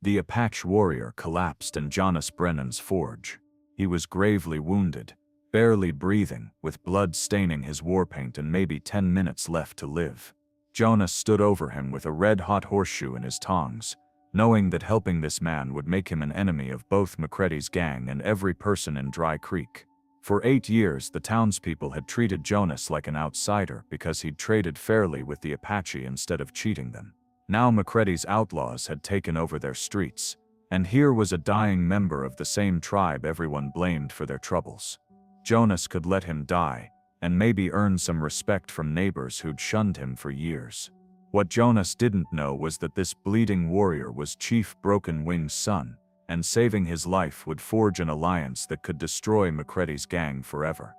The Apache warrior collapsed in Jonas Brennan's forge. He was gravely wounded, barely breathing, with blood staining his war paint and maybe 10 minutes left to live. Jonas stood over him with a red-hot horseshoe in his tongs, knowing that helping this man would make him an enemy of both McCready's gang and every person in Dry Creek. For 8 years, the townspeople had treated Jonas like an outsider because he'd traded fairly with the Apache instead of cheating them. Now McCready's outlaws had taken over their streets, and here was a dying member of the same tribe everyone blamed for their troubles. Jonas could let him die, and maybe earn some respect from neighbors who'd shunned him for years. What Jonas didn't know was that this bleeding warrior was Chief Broken Wing's son, and saving his life would forge an alliance that could destroy McCready's gang forever.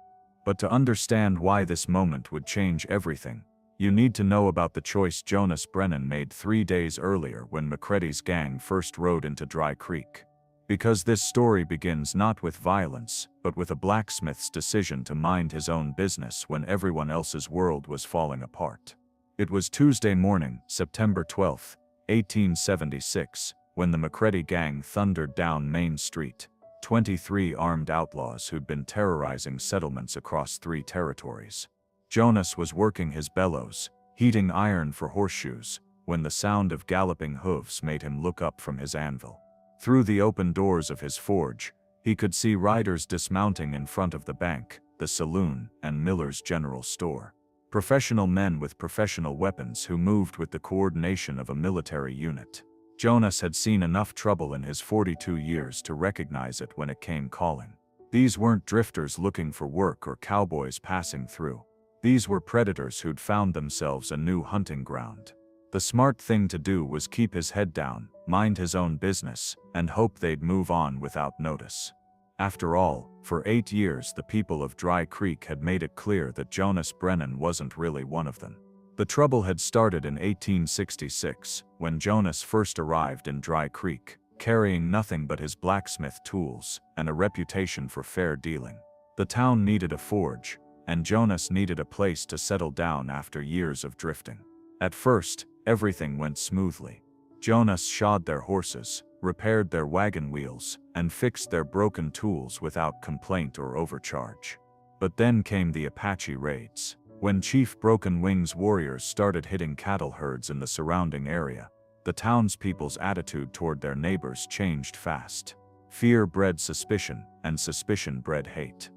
But to understand why this moment would change everything, you need to know about the choice Jonas Brennan made 3 days earlier when McCready's gang first rode into Dry Creek. Because this story begins not with violence, but with a blacksmith's decision to mind his own business when everyone else's world was falling apart. It was Tuesday morning, September 12, 1876, when the McCready gang thundered down Main Street. 23 armed outlaws who'd been terrorizing settlements across 3 territories. Jonas was working his bellows, heating iron for horseshoes, when the sound of galloping hooves made him look up from his anvil. Through the open doors of his forge, he could see riders dismounting in front of the bank, the saloon, and Miller's general store. Professional men with professional weapons who moved with the coordination of a military unit. Jonas had seen enough trouble in his 42 years to recognize it when it came calling. These weren't drifters looking for work or cowboys passing through. These were predators who'd found themselves a new hunting ground. The smart thing to do was keep his head down, mind his own business, and hope they'd move on without notice. After all, for 8 years the people of Dry Creek had made it clear that Jonas Brennan wasn't really one of them. The trouble had started in 1866, when Jonas first arrived in Dry Creek, carrying nothing but his blacksmith tools and a reputation for fair dealing. The town needed a forge, and Jonas needed a place to settle down after years of drifting. At first, everything went smoothly. Jonas shod their horses, repaired their wagon wheels, and fixed their broken tools without complaint or overcharge. But then came the Apache raids. When Chief Broken Wing's warriors started hitting cattle herds in the surrounding area, the townspeople's attitude toward their neighbors changed fast. Fear bred suspicion, and suspicion bred hate.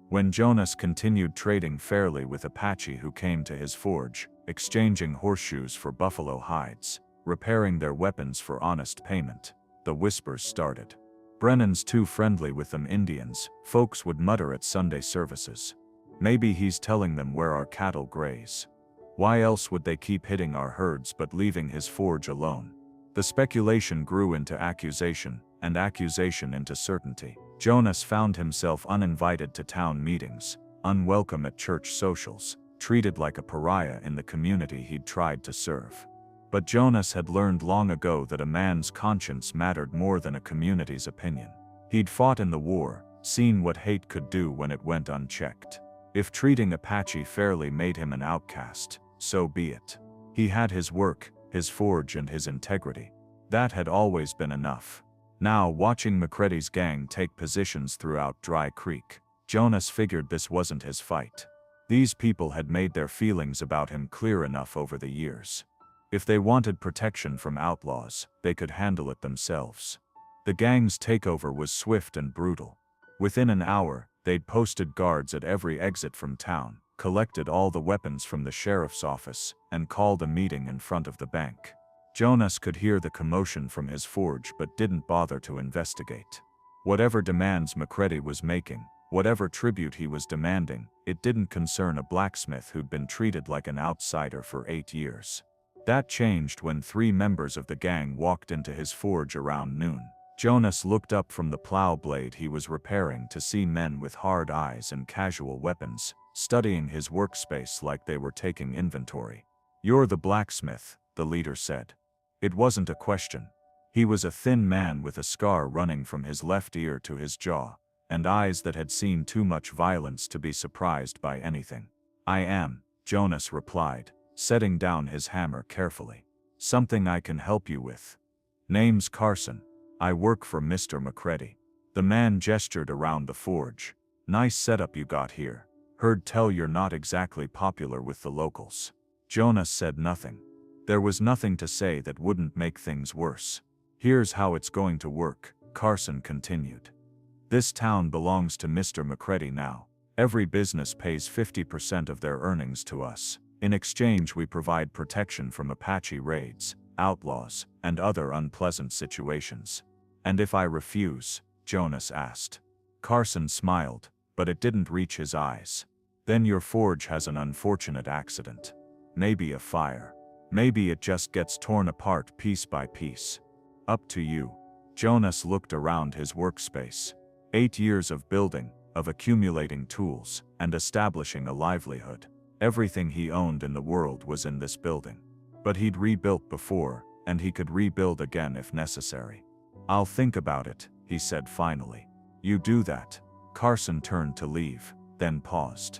When Jonas continued trading fairly with Apache who came to his forge, exchanging horseshoes for buffalo hides, repairing their weapons for honest payment, the whispers started. "Brennan's too friendly with them Indians," folks would mutter at Sunday services. "Maybe he's telling them where our cattle graze. Why else would they keep hitting our herds but leaving his forge alone?" The speculation grew into accusation, and accusation into certainty. Jonas found himself uninvited to town meetings, unwelcome at church socials, treated like a pariah in the community he'd tried to serve. But Jonas had learned long ago that a man's conscience mattered more than a community's opinion. He'd fought in the war, seen what hate could do when it went unchecked. If treating Apache fairly made him an outcast, so be it. He had his work, his forge, and his integrity. That had always been enough. Now, watching McCready's gang take positions throughout Dry Creek, Jonas figured this wasn't his fight. These people had made their feelings about him clear enough over the years. If they wanted protection from outlaws, they could handle it themselves. The gang's takeover was swift and brutal. Within an hour, they'd posted guards at every exit from town, collected all the weapons from the sheriff's office, and called a meeting in front of the bank. Jonas could hear the commotion from his forge but didn't bother to investigate. Whatever demands McCready was making, whatever tribute he was demanding, it didn't concern a blacksmith who'd been treated like an outsider for 8 years. That changed when 3 members of the gang walked into his forge around noon. Jonas looked up from the plow blade he was repairing to see men with hard eyes and casual weapons, studying his workspace like they were taking inventory. "You're the blacksmith," the leader said. It wasn't a question. He was a thin man with a scar running from his left ear to his jaw, and eyes that had seen too much violence to be surprised by anything. "I am," Jonas replied, setting down his hammer carefully. "Something I can help you with?" Name's Carson. I work for Mr. McCready. The man gestured around the forge. Nice setup you got here. Heard tell you're not exactly popular with the locals. Jonas said nothing. There was nothing to say that wouldn't make things worse. Here's how it's going to work, Carson continued. This town belongs to Mr. McCready now. Every business pays 50% of their earnings to us. In exchange, we provide protection from Apache raids, outlaws, and other unpleasant situations. And if I refuse? Jonas asked. Carson smiled, but it didn't reach his eyes. Then your forge has an unfortunate accident. Maybe a fire. Maybe it just gets torn apart piece by piece. Up to you. Jonas looked around his workspace. 8 years of building, of accumulating tools, and establishing a livelihood. Everything he owned in the world was in this building. But he'd rebuilt before, and he could rebuild again if necessary. I'll think about it, he said finally. You do that. Carson turned to leave, then paused.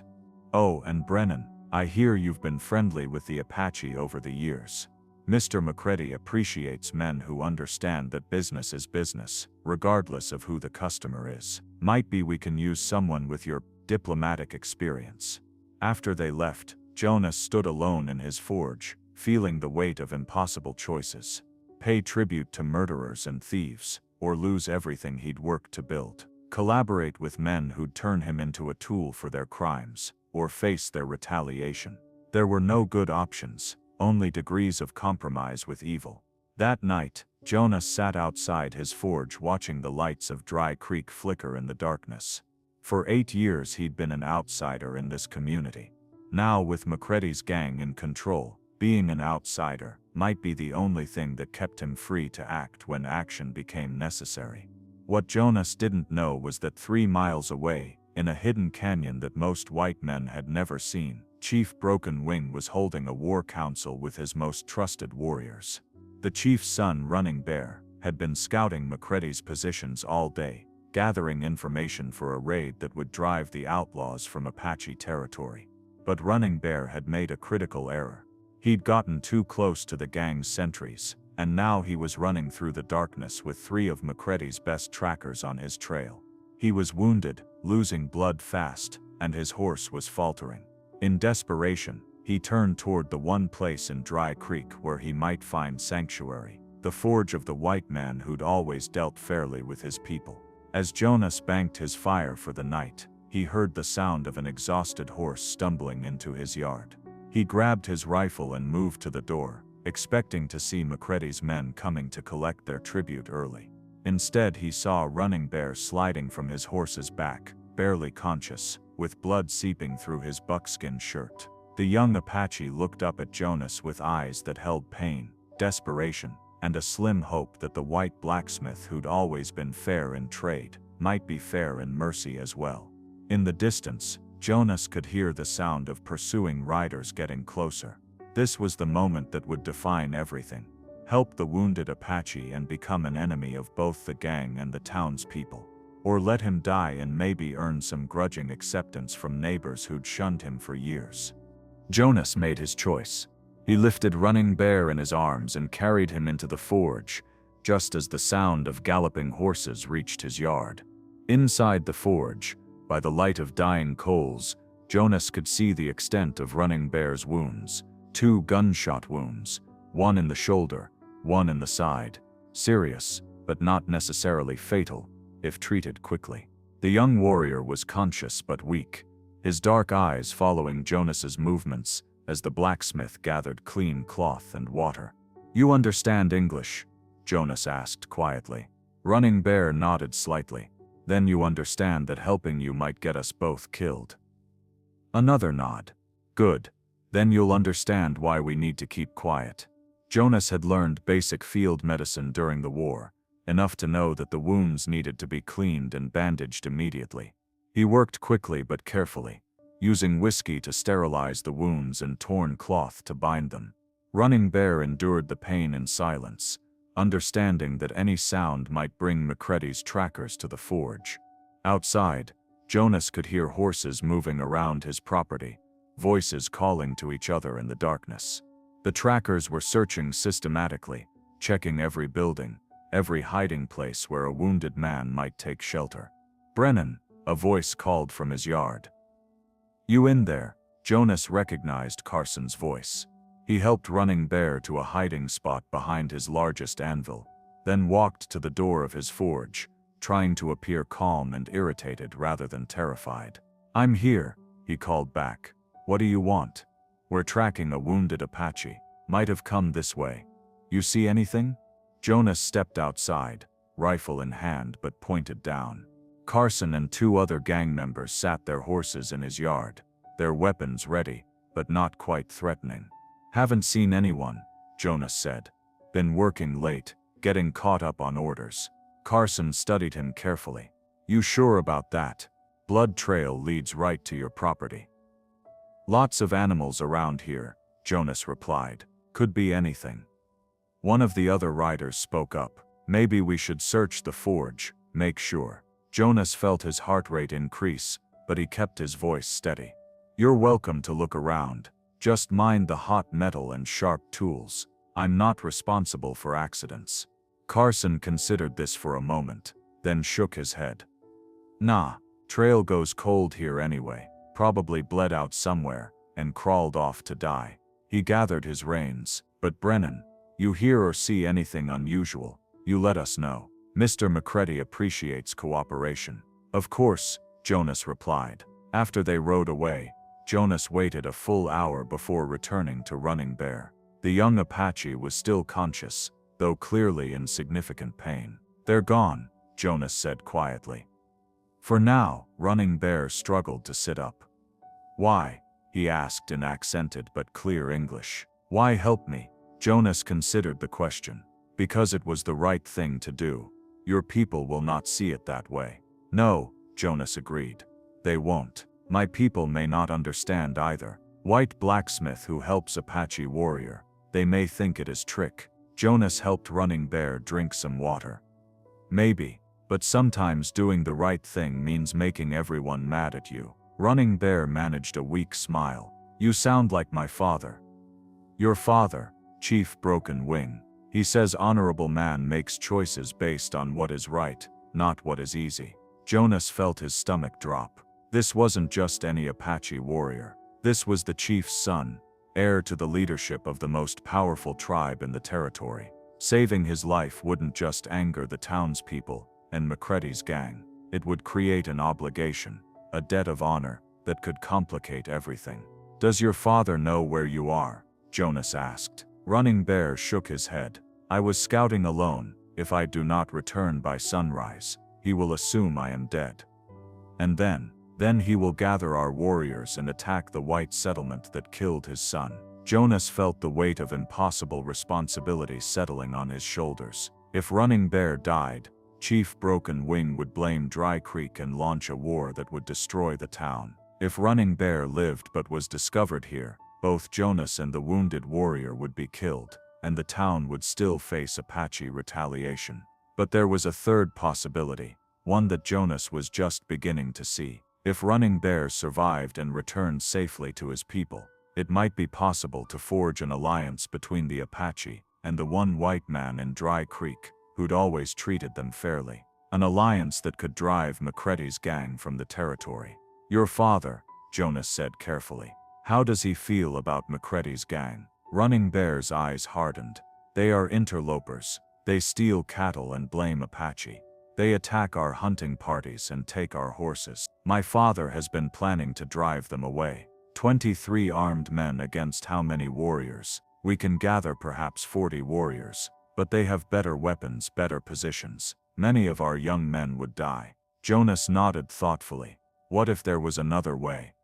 Oh, and Brennan, I hear you've been friendly with the Apache over the years. Mr. McCready appreciates men who understand that business is business, regardless of who the customer is. Might be we can use someone with your diplomatic experience. After they left, Jonas stood alone in his forge, feeling the weight of impossible choices. Pay tribute to murderers and thieves, or lose everything he'd worked to build. Collaborate with men who'd turn him into a tool for their crimes, or face their retaliation. There were no good options, only degrees of compromise with evil. That night, Jonas sat outside his forge watching the lights of Dry Creek flicker in the darkness. For 8 years he'd been an outsider in this community. Now with McCready's gang in control, being an outsider might be the only thing that kept him free to act when action became necessary. What Jonas didn't know was that 3 miles away, in a hidden canyon that most white men had never seen, Chief Broken Wing was holding a war council with his most trusted warriors. The chief's son, Running Bear, had been scouting McCready's positions all day, gathering information for a raid that would drive the outlaws from Apache territory. But Running Bear had made a critical error. He'd gotten too close to the gang's sentries, and now he was running through the darkness with 3 of McCready's best trackers on his trail. He was wounded, losing blood fast, and his horse was faltering. In desperation, he turned toward the one place in Dry Creek where he might find sanctuary, the forge of the white man who'd always dealt fairly with his people. As Jonas banked his fire for the night, he heard the sound of an exhausted horse stumbling into his yard. He grabbed his rifle and moved to the door, expecting to see McCready's men coming to collect their tribute early. Instead, he saw Running Bear sliding from his horse's back, barely conscious, with blood seeping through his buckskin shirt. The young Apache looked up at Jonas with eyes that held pain, desperation, and a slim hope that the white blacksmith who'd always been fair in trade might be fair in mercy as well. In the distance, Jonas could hear the sound of pursuing riders getting closer. This was the moment that would define everything. Help the wounded Apache and become an enemy of both the gang and the townspeople. Or let him die and maybe earn some grudging acceptance from neighbors who'd shunned him for years. Jonas made his choice. He lifted Running Bear in his arms and carried him into the forge, just as the sound of galloping horses reached his yard. Inside the forge, by the light of dying coals, Jonas could see the extent of Running Bear's wounds. 2 gunshot wounds, one in the shoulder, one in the side. Serious, but not necessarily fatal, if treated quickly. The young warrior was conscious but weak, his dark eyes following Jonas's movements as the blacksmith gathered clean cloth and water. You understand English? Jonas asked quietly. Running Bear nodded slightly. Then you understand that helping you might get us both killed. Another nod. Good. Then you'll understand why we need to keep quiet. Jonas had learned basic field medicine during the war, enough to know that the wounds needed to be cleaned and bandaged immediately. He worked quickly but carefully, using whiskey to sterilize the wounds and torn cloth to bind them. Running Bear endured the pain in silence, understanding that any sound might bring McCready's trackers to the forge. Outside, Jonas could hear horses moving around his property, voices calling to each other in the darkness. The trackers were searching systematically, checking every building, every hiding place where a wounded man might take shelter. "Brennan," a voice called from his yard. "You in there?" Jonas recognized Carson's voice. He helped Running Bear to a hiding spot behind his largest anvil, then walked to the door of his forge, trying to appear calm and irritated rather than terrified. "I'm here," he called back. "What do you want?" "We're tracking a wounded Apache. Might have come this way. You see anything?" Jonas stepped outside, rifle in hand but pointed down. Carson and 2 other gang members sat their horses in his yard, their weapons ready, but not quite threatening. "Haven't seen anyone," Jonas said. "Been working late, getting caught up on orders." Carson studied him carefully. "You sure about that? Blood trail leads right to your property." "Lots of animals around here," Jonas replied. "Could be anything." One of the other riders spoke up. "Maybe we should search the forge, make sure." Jonas felt his heart rate increase, but he kept his voice steady. "You're welcome to look around. Just mind the hot metal and sharp tools. I'm not responsible for accidents." Carson considered this for a moment, then shook his head. "Nah, trail goes cold here anyway. Probably bled out somewhere, and crawled off to die." He gathered his reins. "But Brennan, you hear or see anything unusual, you let us know. Mr. McCready appreciates cooperation." "Of course," Jonas replied. After they rode away, Jonas waited a full hour before returning to Running Bear. The young Apache was still conscious, though clearly in significant pain. "They're gone," Jonas said quietly. For now, Running Bear struggled to sit up. "Why?" he asked in accented but clear English. "Why help me?" Jonas considered the question. "Because it was the right thing to do. Your people will not see it that way." "No," Jonas agreed. "They won't. My people may not understand either. White Blacksmith who helps Apache warrior. They may think it is trick." Jonas helped Running Bear drink some water. "Maybe, but sometimes doing the right thing means making everyone mad at you." Running Bear managed a weak smile. "You sound like my father." "Your father, Chief Broken Wing. He says honorable man makes choices based on what is right, not what is easy." Jonas felt his stomach drop. This wasn't just any Apache warrior. This was the chief's son, heir to the leadership of the most powerful tribe in the territory. Saving his life wouldn't just anger the townspeople and McCready's gang. It would create an obligation, a debt of honor, that could complicate everything. "Does your father know where you are?" Jonas asked. Running Bear shook his head. "I was scouting alone. If I do not return by sunrise, he will assume I am dead. And then he will gather our warriors and attack the white settlement that killed his son." Jonas felt the weight of impossible responsibility settling on his shoulders. If Running Bear died, Chief Broken Wing would blame Dry Creek and launch a war that would destroy the town. If Running Bear lived but was discovered here, both Jonas and the wounded warrior would be killed, and the town would still face Apache retaliation. But there was a third possibility, one that Jonas was just beginning to see. If Running Bear survived and returned safely to his people, it might be possible to forge an alliance between the Apache and the one white man in Dry Creek, who'd always treated them fairly. An alliance that could drive McCready's gang from the territory. "Your father," Jonas said carefully. "How does he feel about McCready's gang?" Running Bear's eyes hardened. "They are interlopers. They steal cattle and blame Apache. They attack our hunting parties and take our horses. My father has been planning to drive them away. 23 armed men against how many warriors? We can gather perhaps 40 warriors, but they have better weapons, better positions. Many of our young men would die." Jonas nodded thoughtfully. "What if there was another way?"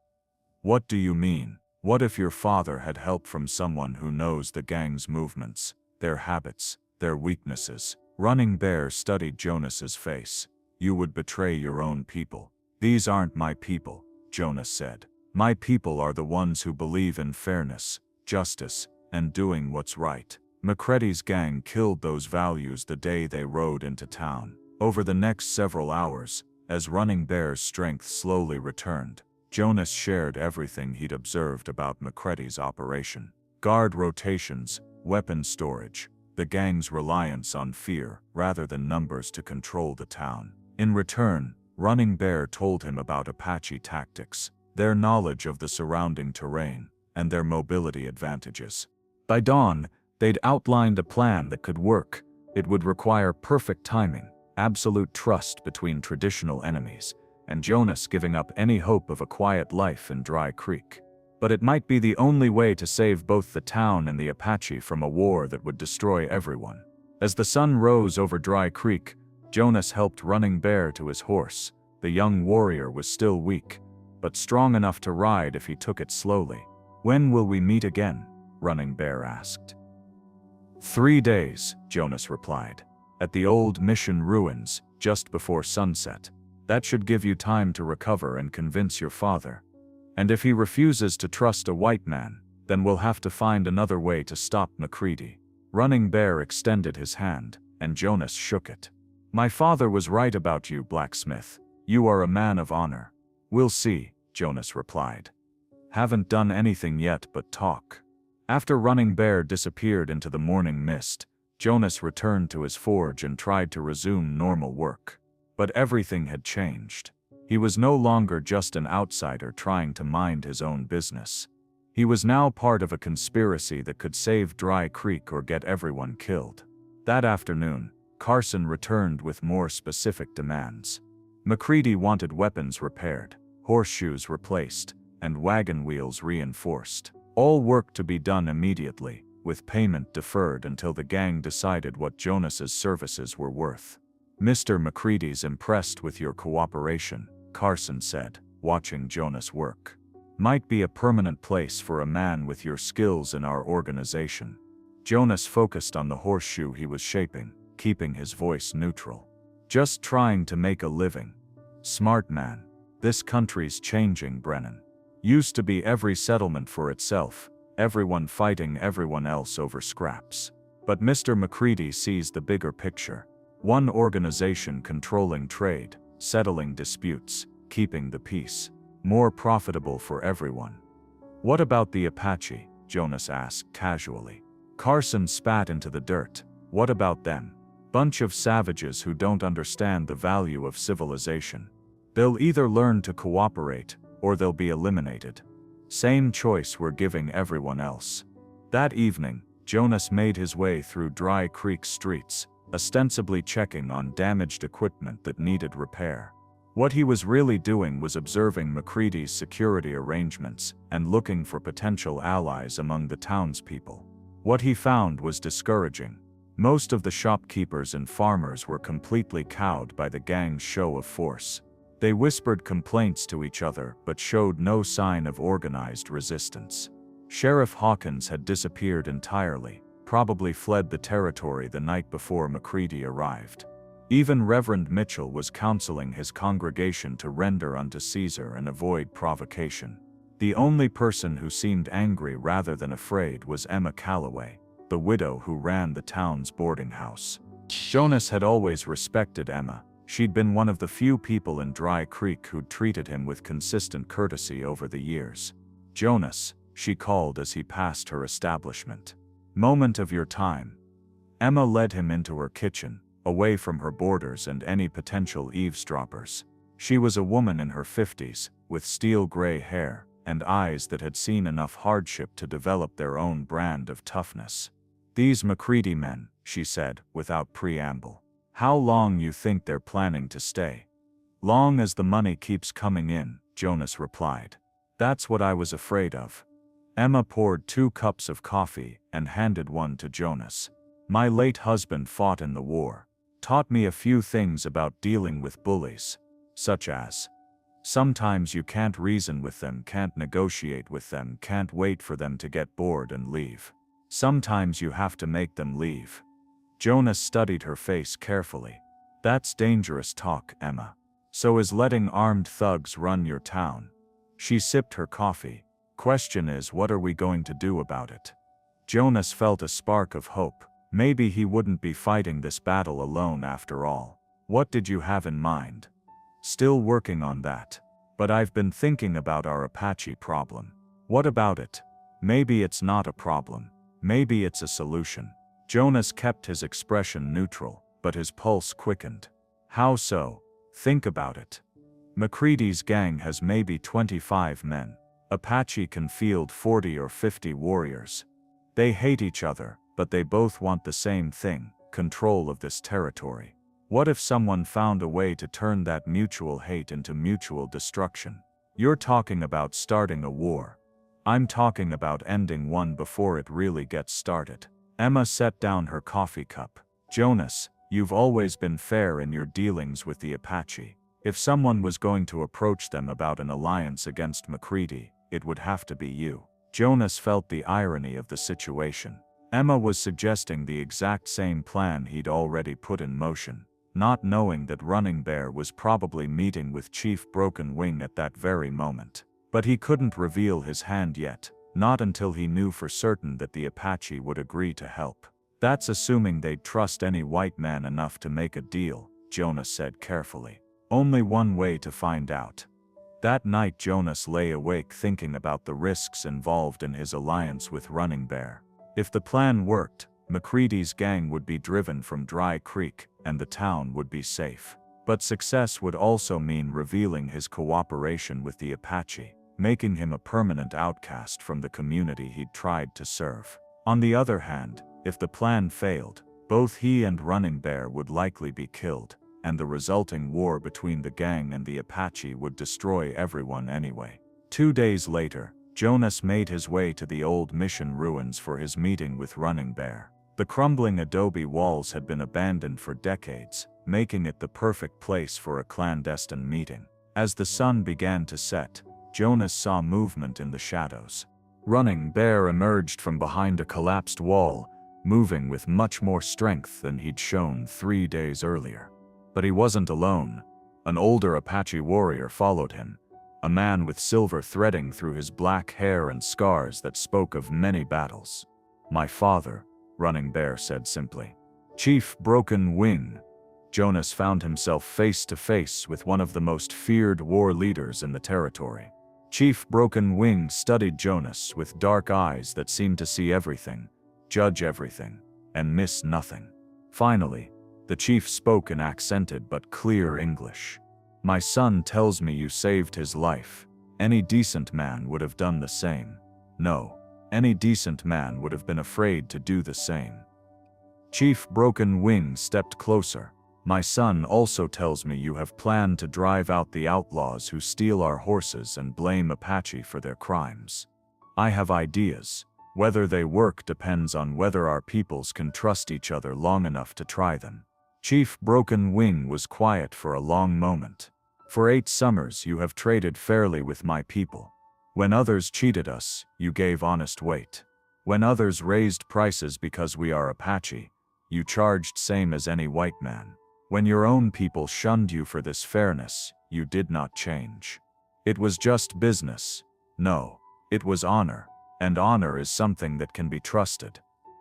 "What do you mean? What if your father had help from someone who knows the gang's movements, their habits, their weaknesses?" Running Bear studied Jonas's face. "You would betray your own people." "These aren't my people," Jonas said. "My people are the ones who believe in fairness, justice, and doing what's right." McCready's gang killed those values the day they rode into town. Over the next several hours, as Running Bear's strength slowly returned, Jonas shared everything he'd observed about McCready's operation. Guard rotations, weapon storage, the gang's reliance on fear rather than numbers to control the town. In return, Running Bear told him about Apache tactics, their knowledge of the surrounding terrain, and their mobility advantages. By dawn, they'd outlined a plan that could work. It would require perfect timing, absolute trust between traditional enemies, and Jonas giving up any hope of a quiet life in Dry Creek. But it might be the only way to save both the town and the Apache from a war that would destroy everyone. As the sun rose over Dry Creek, Jonas helped Running Bear to his horse. The young warrior was still weak, but strong enough to ride if he took it slowly. "When will we meet again?" Running Bear asked. 3 days, Jonas replied. "At the old mission ruins, just before sunset. That should give you time to recover and convince your father. And if he refuses to trust a white man, then we'll have to find another way to stop McCready." Running Bear extended his hand, and Jonas shook it. "My father was right about you, Blacksmith. You are a man of honor." "We'll see," Jonas replied. "Haven't done anything yet but talk." After Running Bear disappeared into the morning mist, Jonas returned to his forge and tried to resume normal work. But everything had changed. He was no longer just an outsider trying to mind his own business. He was now part of a conspiracy that could save Dry Creek or get everyone killed. That afternoon, Carson returned with more specific demands. McCready wanted weapons repaired, horseshoes replaced, and wagon wheels reinforced. All work to be done immediately, with payment deferred until the gang decided what Jonas's services were worth. "Mr. McCready's impressed with your cooperation," Carson said, watching Jonas work. "Might be a permanent place for a man with your skills in our organization." Jonas focused on the horseshoe he was shaping, keeping his voice neutral. "Just trying to make a living. Smart man. This country's changing, Brennan. Used to be every settlement for itself, everyone fighting everyone else over scraps. But Mr. McCready sees the bigger picture. One organization controlling trade, settling disputes, keeping the peace. More profitable for everyone." "What about the Apache?" Jonas asked casually. Carson spat into the dirt. "What about them? Bunch of savages who don't understand the value of civilization. They'll either learn to cooperate, or they'll be eliminated. Same choice we're giving everyone else." That evening, Jonas made his way through Dry Creek streets, ostensibly checking on damaged equipment that needed repair. What he was really doing was observing McCready's security arrangements and looking for potential allies among the townspeople. What he found was discouraging. Most of the shopkeepers and farmers were completely cowed by the gang's show of force. They whispered complaints to each other but showed no sign of organized resistance. Sheriff Hawkins had disappeared entirely, probably fled the territory the night before McCready arrived. Even Reverend Mitchell was counseling his congregation to render unto Caesar and avoid provocation. The only person who seemed angry rather than afraid was Emma Calloway, the widow who ran the town's boarding house. Jonas had always respected Emma. She'd been one of the few people in Dry Creek who'd treated him with consistent courtesy over the years. "Jonas," she called as he passed her establishment. "Moment of your time." Emma led him into her kitchen, away from her boarders and any potential eavesdroppers. She was a woman in her 50s, with steel gray hair, and eyes that had seen enough hardship to develop their own brand of toughness. "These McCready men," she said, without preamble. "How long you think they're planning to stay?" "Long as the money keeps coming in," Jonas replied. "That's what I was afraid of." Emma poured 2 cups of coffee and handed one to Jonas. "My late husband fought in the war. Taught me a few things about dealing with bullies. Such as, sometimes you can't reason with them, can't negotiate with them, can't wait for them to get bored and leave. Sometimes you have to make them leave." Jonas studied her face carefully. "That's dangerous talk, Emma. So is letting armed thugs run your town." She sipped her coffee. "Question is, what are we going to do about it?" Jonas felt a spark of hope. Maybe he wouldn't be fighting this battle alone after all. "What did you have in mind?" "Still working on that. But I've been thinking about our Apache problem." "What about it?" "Maybe it's not a problem. Maybe it's a solution." Jonas kept his expression neutral, but his pulse quickened. How so? Think about it. McCready's gang has maybe 25 men. Apache can field 40 or 50 warriors. They hate each other, but they both want the same thing: control of this territory. What if someone found a way to turn that mutual hate into mutual destruction? You're talking about starting a war. I'm talking about ending one before it really gets started. Emma set down her coffee cup. Jonas, you've always been fair in your dealings with the Apache. If someone was going to approach them about an alliance against McCready, it would have to be you. Jonas felt the irony of the situation. Emma was suggesting the exact same plan he'd already put in motion, not knowing that Running Bear was probably meeting with Chief Broken Wing at that very moment. But he couldn't reveal his hand yet, not until he knew for certain that the Apache would agree to help. That's assuming they'd trust any white man enough to make a deal, Jonas said carefully. Only one way to find out. That night Jonas lay awake thinking about the risks involved in his alliance with Running Bear. If the plan worked, McCready's gang would be driven from Dry Creek, and the town would be safe. But success would also mean revealing his cooperation with the Apache, making him a permanent outcast from the community he'd tried to serve. On the other hand, if the plan failed, both he and Running Bear would likely be killed, and the resulting war between the gang and the Apache would destroy everyone anyway. 2 days later, Jonas made his way to the old mission ruins for his meeting with Running Bear. The crumbling adobe walls had been abandoned for decades, making it the perfect place for a clandestine meeting. As the sun began to set, Jonas saw movement in the shadows. Running Bear emerged from behind a collapsed wall, moving with much more strength than he'd shown 3 days earlier. But he wasn't alone. An older Apache warrior followed him, a man with silver threading through his black hair and scars that spoke of many battles. "My father," Running Bear said simply. "Chief Broken Wing." Jonas found himself face to face with one of the most feared war leaders in the territory. Chief Broken Wing studied Jonas with dark eyes that seemed to see everything, judge everything, and miss nothing. Finally, the chief spoke in accented but clear English. "My son tells me you saved his life. Any decent man would have done the same. No, any decent man would have been afraid to do the same." Chief Broken Wing stepped closer. "My son also tells me you have planned to drive out the outlaws who steal our horses and blame Apache for their crimes. I have ideas. Whether they work depends on whether our peoples can trust each other long enough to try them." Chief Broken Wing was quiet for a long moment. "For 8 summers you have traded fairly with my people. When others cheated us, you gave honest weight. When others raised prices because we are Apache, you charged same as any white man. When your own people shunned you for this fairness, you did not change. It was just business. No, it was honor, and honor is something that can be trusted."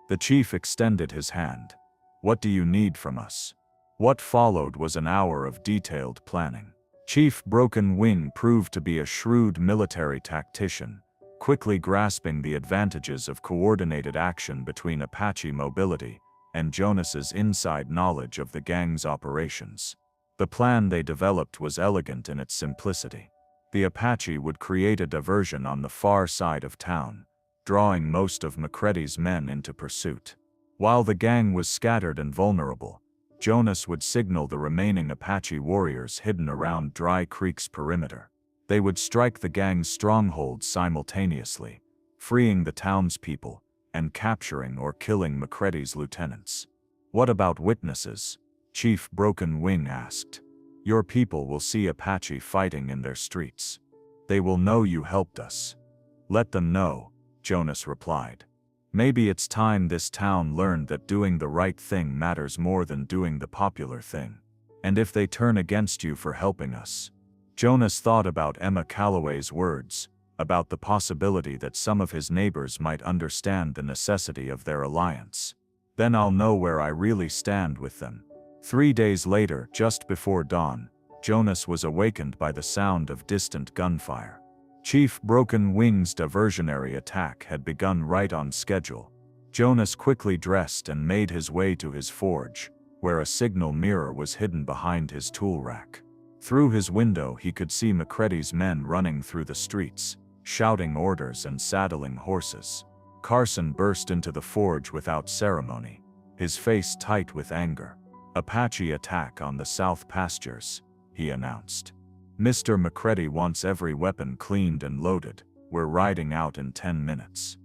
The chief extended his hand. "What do you need from us?" What followed was an hour of detailed planning. Chief Broken Wing proved to be a shrewd military tactician, quickly grasping the advantages of coordinated action between Apache mobility and Jonas's inside knowledge of the gang's operations. The plan they developed was elegant in its simplicity. The Apache would create a diversion on the far side of town, drawing most of McCready's men into pursuit. While the gang was scattered and vulnerable, Jonas would signal the remaining Apache warriors hidden around Dry Creek's perimeter. They would strike the gang's strongholds simultaneously, freeing the townspeople and capturing or killing McCready's lieutenants. "What about witnesses?" Chief Broken Wing asked. "Your people will see Apache fighting in their streets. They will know you helped us." "Let them know," Jonas replied. "Maybe it's time this town learned that doing the right thing matters more than doing the popular thing. And if they turn against you for helping us." Jonas thought about Emma Calloway's words, about the possibility that some of his neighbors might understand the necessity of their alliance. "Then I'll know where I really stand with them." 3 days later, just before dawn, Jonas was awakened by the sound of distant gunfire. Chief Broken Wing's diversionary attack had begun right on schedule. Jonas quickly dressed and made his way to his forge, where a signal mirror was hidden behind his tool rack. Through his window he could see McCready's men running through the streets, shouting orders and saddling horses. Carson burst into the forge without ceremony, his face tight with anger. "Apache attack on the south pastures," he announced. "Mr. McCready wants every weapon cleaned and loaded. We're riding out in 10 minutes.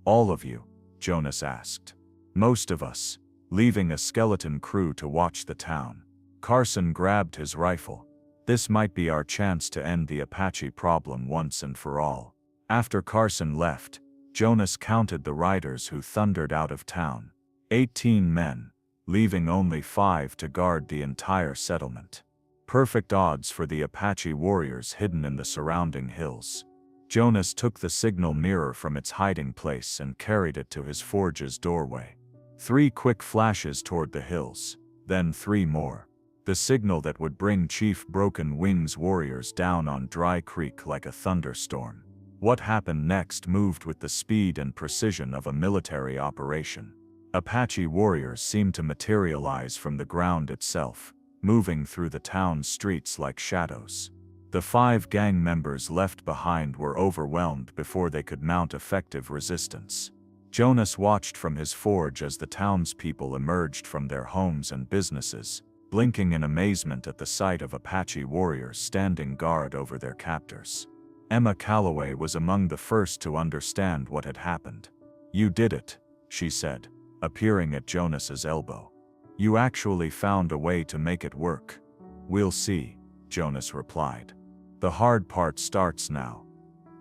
"All of you?" Jonas asked. "Most of us, leaving a skeleton crew to watch the town." Carson grabbed his rifle. This might be our chance to end the Apache problem once and for all. After Carson left, Jonas counted the riders who thundered out of town. 18 men, leaving only 5 to guard the entire settlement. Perfect odds for the Apache warriors hidden in the surrounding hills. Jonas took the signal mirror from its hiding place and carried it to his forge's doorway. 3 quick flashes toward the hills, then 3 more. The signal that would bring Chief Broken Wing's warriors down on Dry Creek like a thunderstorm. What happened next moved with the speed and precision of a military operation. Apache warriors seemed to materialize from the ground itself, moving through the town's streets like shadows. The 5 gang members left behind were overwhelmed before they could mount effective resistance. Jonas watched from his forge as the townspeople emerged from their homes and businesses, blinking in amazement at the sight of Apache warriors standing guard over their captors. Emma Calloway was among the first to understand what had happened. "You did it," she said, appearing at Jonas's elbow. "You actually found a way to make it work." "We'll see," Jonas replied. "The hard part starts now."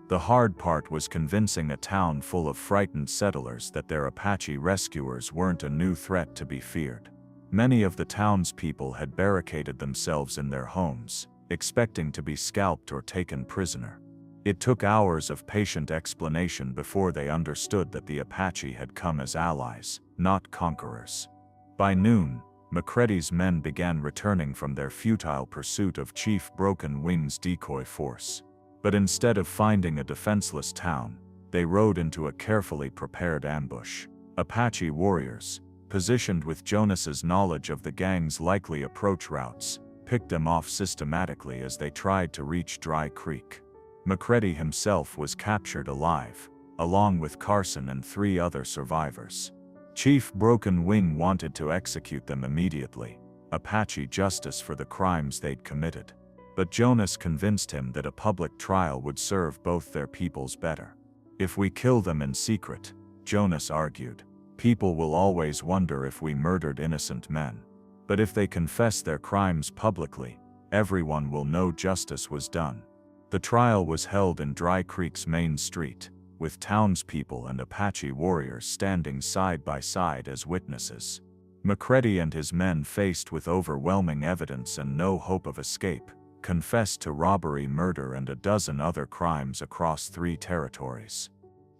The hard part was convincing a town full of frightened settlers that their Apache rescuers weren't a new threat to be feared. Many of the townspeople had barricaded themselves in their homes, expecting to be scalped or taken prisoner. It took hours of patient explanation before they understood that the Apache had come as allies, not conquerors. By noon, McCready's men began returning from their futile pursuit of Chief Broken Wing's decoy force. But instead of finding a defenseless town, they rode into a carefully prepared ambush. Apache warriors, positioned with Jonas's knowledge of the gang's likely approach routes, picked them off systematically as they tried to reach Dry Creek. McCready himself was captured alive, along with Carson and 3 other survivors. Chief Broken Wing wanted to execute them immediately, Apache justice for the crimes they'd committed. But Jonas convinced him that a public trial would serve both their peoples better. "If we kill them in secret," Jonas argued, "people will always wonder if we murdered innocent men. But if they confess their crimes publicly, everyone will know justice was done." The trial was held in Dry Creek's main street, with townspeople and Apache warriors standing side by side as witnesses. McCready and his men, faced with overwhelming evidence and no hope of escape, confessed to robbery, murder, and a dozen other crimes across 3 territories.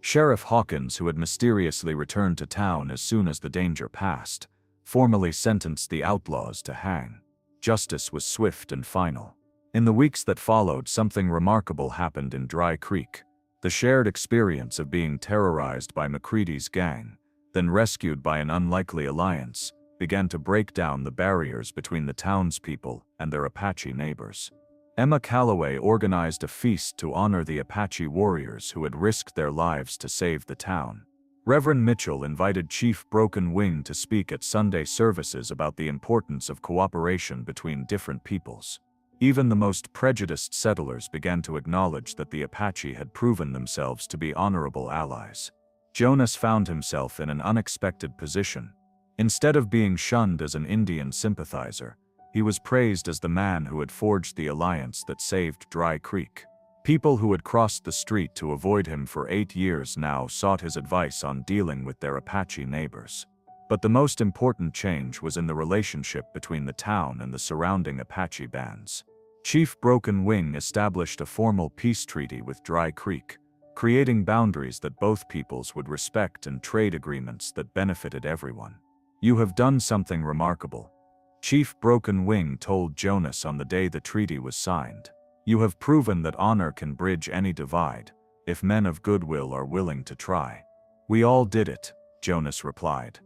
Sheriff Hawkins, who had mysteriously returned to town as soon as the danger passed, formally sentenced the outlaws to hang. Justice was swift and final. In the weeks that followed, something remarkable happened in Dry Creek. The shared experience of being terrorized by McCready's gang, then rescued by an unlikely alliance, began to break down the barriers between the townspeople and their Apache neighbors. Emma Calloway organized a feast to honor the Apache warriors who had risked their lives to save the town. Reverend Mitchell invited Chief Broken Wing to speak at Sunday services about the importance of cooperation between different peoples. Even the most prejudiced settlers began to acknowledge that the Apache had proven themselves to be honorable allies. Jonas found himself in an unexpected position. Instead of being shunned as an Indian sympathizer, he was praised as the man who had forged the alliance that saved Dry Creek. People who had crossed the street to avoid him for 8 years now sought his advice on dealing with their Apache neighbors. But the most important change was in the relationship between the town and the surrounding Apache bands. Chief Broken Wing established a formal peace treaty with Dry Creek, creating boundaries that both peoples would respect and trade agreements that benefited everyone. "You have done something remarkable," Chief Broken Wing told Jonas on the day the treaty was signed. "You have proven that honor can bridge any divide, if men of goodwill are willing to try." "We all did it," Jonas replied.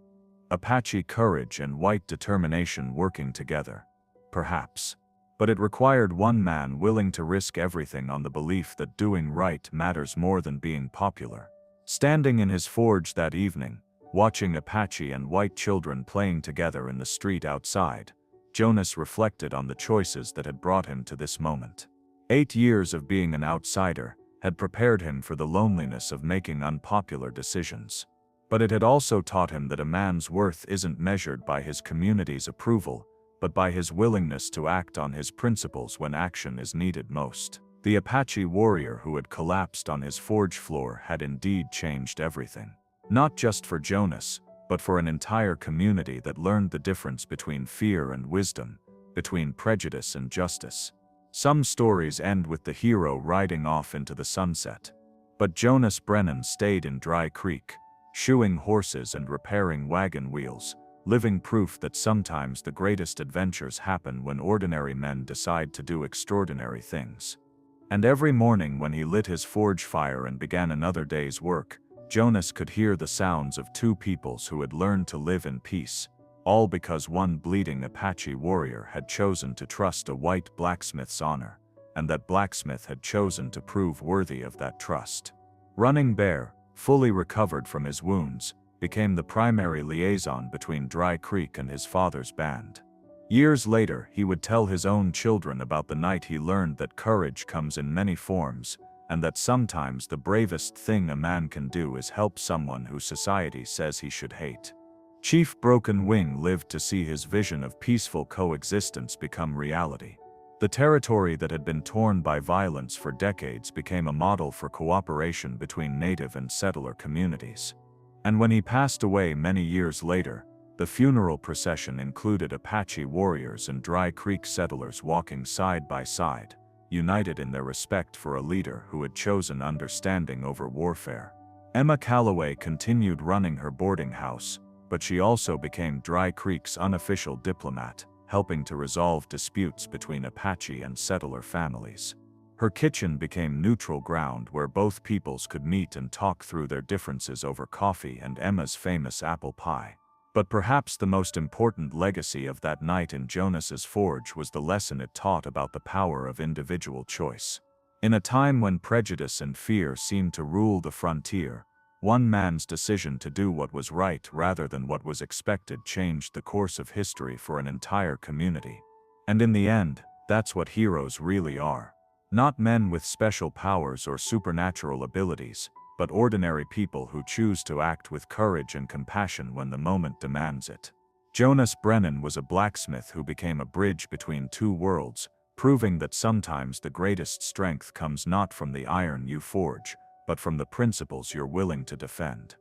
Apache courage and white determination working together. Perhaps. But it required one man willing to risk everything on the belief that doing right matters more than being popular. Standing in his forge that evening, watching Apache and white children playing together in the street outside, Jonas reflected on the choices that had brought him to this moment. 8 years of being an outsider had prepared him for the loneliness of making unpopular decisions. But it had also taught him that a man's worth isn't measured by his community's approval, but by his willingness to act on his principles when action is needed most. The Apache warrior who had collapsed on his forge floor had indeed changed everything. Not just for Jonas, but for an entire community that learned the difference between fear and wisdom, between prejudice and justice. Some stories end with the hero riding off into the sunset. But Jonas Brennan stayed in Dry Creek, shoeing horses and repairing wagon wheels, living proof that sometimes the greatest adventures happen when ordinary men decide to do extraordinary things. And every morning when he lit his forge fire and began another day's work, Jonas could hear the sounds of two peoples who had learned to live in peace, all because one bleeding Apache warrior had chosen to trust a white blacksmith's honor, and that blacksmith had chosen to prove worthy of that trust. Running Bear, fully recovered from his wounds, became the primary liaison between Dry Creek and his father's band. Years later, he would tell his own children about the night he learned that courage comes in many forms, and that sometimes the bravest thing a man can do is help someone who society says he should hate. Chief Broken Wing lived to see his vision of peaceful coexistence become reality. The territory that had been torn by violence for decades became a model for cooperation between native and settler communities. And when he passed away many years later, the funeral procession included Apache warriors and Dry Creek settlers walking side by side, united in their respect for a leader who had chosen understanding over warfare. Emma Calloway continued running her boarding house, but she also became Dry Creek's unofficial diplomat, helping to resolve disputes between Apache and settler families. Her kitchen became neutral ground where both peoples could meet and talk through their differences over coffee and Emma's famous apple pie. But perhaps the most important legacy of that night in Jonas's forge was the lesson it taught about the power of individual choice. In a time when prejudice and fear seemed to rule the frontier, one man's decision to do what was right rather than what was expected changed the course of history for an entire community. And in the end, that's what heroes really are. Not men with special powers or supernatural abilities, but ordinary people who choose to act with courage and compassion when the moment demands it. Jonas Brennan was a blacksmith who became a bridge between two worlds, proving that sometimes the greatest strength comes not from the iron you forge, but from the principles you're willing to defend.